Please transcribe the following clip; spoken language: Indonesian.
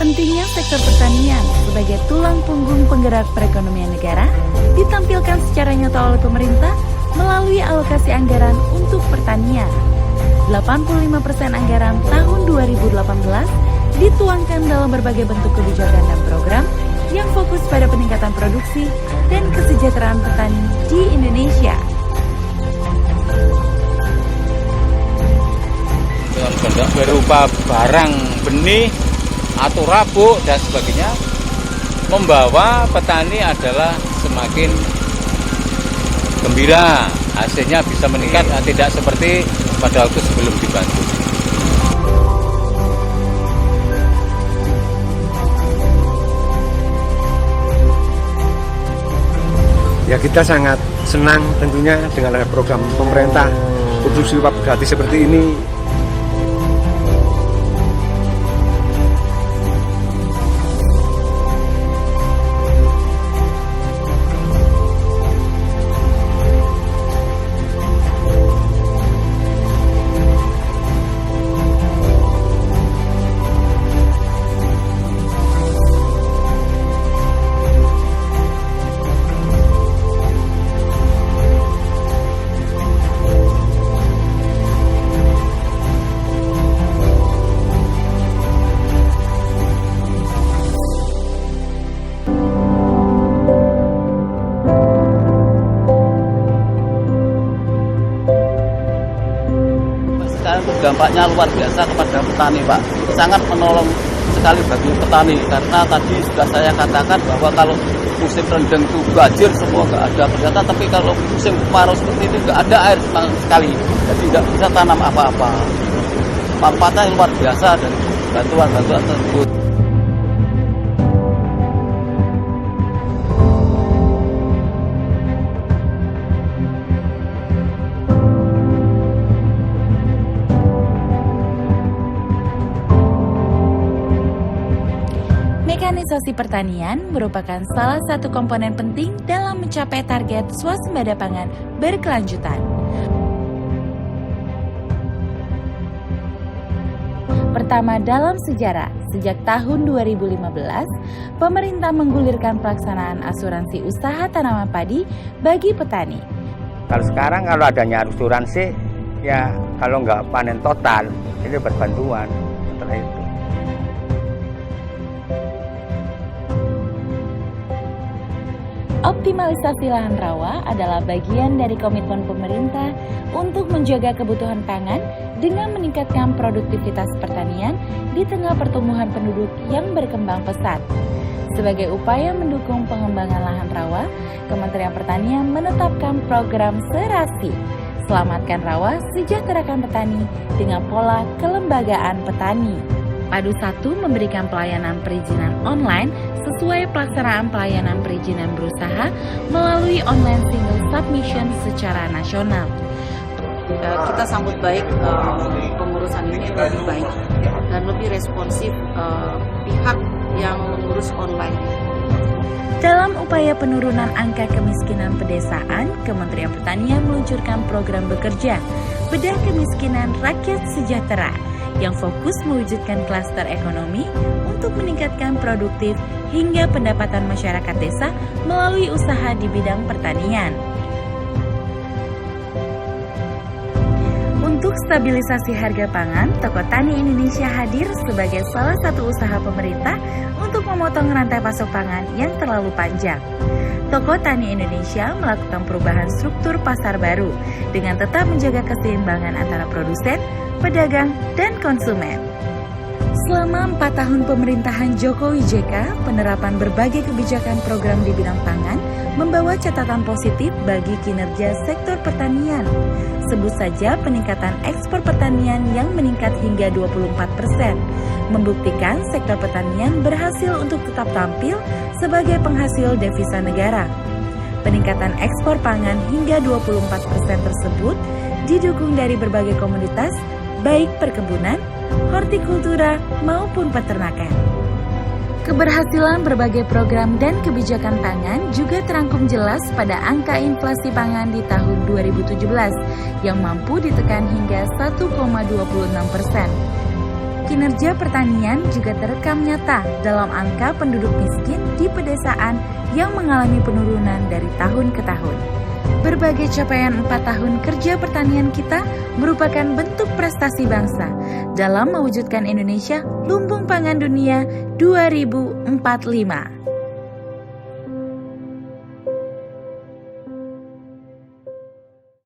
Pentingnya sektor pertanian sebagai tulang punggung penggerak perekonomian negara ditampilkan secara nyata oleh pemerintah melalui alokasi anggaran untuk pertanian. 85% anggaran tahun 2018 dituangkan dalam berbagai bentuk kebijakan dan program yang fokus pada peningkatan produksi dan kesejahteraan petani di Indonesia. Dengan bentuk berupa barang benih atau rabuk dan sebagainya, membawa petani adalah semakin gembira, hasilnya bisa meningkat, tidak seperti pada waktu sebelum dibantu. Ya, kita sangat senang tentunya dengan program pemerintah produksi pupuk gratis seperti ini. Dampaknya luar biasa kepada petani, Pak. Sangat menolong sekali bagi petani, karena tadi sudah saya katakan bahwa kalau musim rendeng itu banjir semua nggak ada kelihatan, tapi kalau musim kemarau seperti ini nggak ada air sama sekali, jadi nggak bisa tanam apa-apa. Manfaatnya luar biasa dan bantuan-bantuan tersebut. Mekanisasi pertanian merupakan salah satu komponen penting dalam mencapai target swasembada pangan berkelanjutan. Pertama dalam sejarah, sejak tahun 2015, pemerintah menggulirkan pelaksanaan asuransi usaha tanaman padi bagi petani. Kalau sekarang kalau adanya asuransi, ya kalau nggak panen total, itu berbantuan setelah itu. Optimalisasi lahan rawa adalah bagian dari komitmen pemerintah untuk menjaga kebutuhan pangan dengan meningkatkan produktivitas pertanian di tengah pertumbuhan penduduk yang berkembang pesat. Sebagai upaya mendukung pengembangan lahan rawa, Kementerian Pertanian menetapkan program Serasi, Selamatkan Rawa, Sejahterakan Petani dengan pola kelembagaan petani. Padu 1 memberikan pelayanan perizinan online sesuai pelaksanaan pelayanan perizinan berusaha melalui online single submission secara nasional. Kita sambut baik pengurusan ini lebih baik dan lebih responsif pihak yang mengurus online. Dalam upaya penurunan angka kemiskinan pedesaan, Kementerian Pertanian meluncurkan program Bekerja, Bedah Kemiskinan Rakyat Sejahtera, yang fokus mewujudkan klaster ekonomi untuk meningkatkan produktif hingga pendapatan masyarakat desa melalui usaha di bidang pertanian. Untuk stabilisasi harga pangan, Toko Tani Indonesia hadir sebagai salah satu usaha pemerintah untuk memotong rantai pasok pangan yang terlalu panjang. Toko Tani Indonesia melakukan perubahan struktur pasar baru dengan tetap menjaga keseimbangan antara produsen, pedagang, dan konsumen. Selama 4 tahun pemerintahan Jokowi JK, penerapan berbagai kebijakan program di bidang pangan membawa catatan positif bagi kinerja sektor pertanian. Sebut saja peningkatan ekspor pertanian yang meningkat hingga 24%, membuktikan sektor pertanian berhasil untuk tetap tampil sebagai penghasil devisa negara. Peningkatan ekspor pangan hingga 24% tersebut didukung dari berbagai komoditas, baik perkebunan, hortikultura maupun peternakan. Keberhasilan berbagai program dan kebijakan pangan juga terangkum jelas pada angka inflasi pangan di tahun 2017 yang mampu ditekan hingga 1,26%. Kinerja pertanian juga terekam nyata dalam angka penduduk miskin di pedesaan yang mengalami penurunan dari tahun ke tahun. Berbagai capaian 4 tahun kerja pertanian kita merupakan bentuk prestasi bangsa dalam mewujudkan Indonesia lumbung pangan dunia 2045.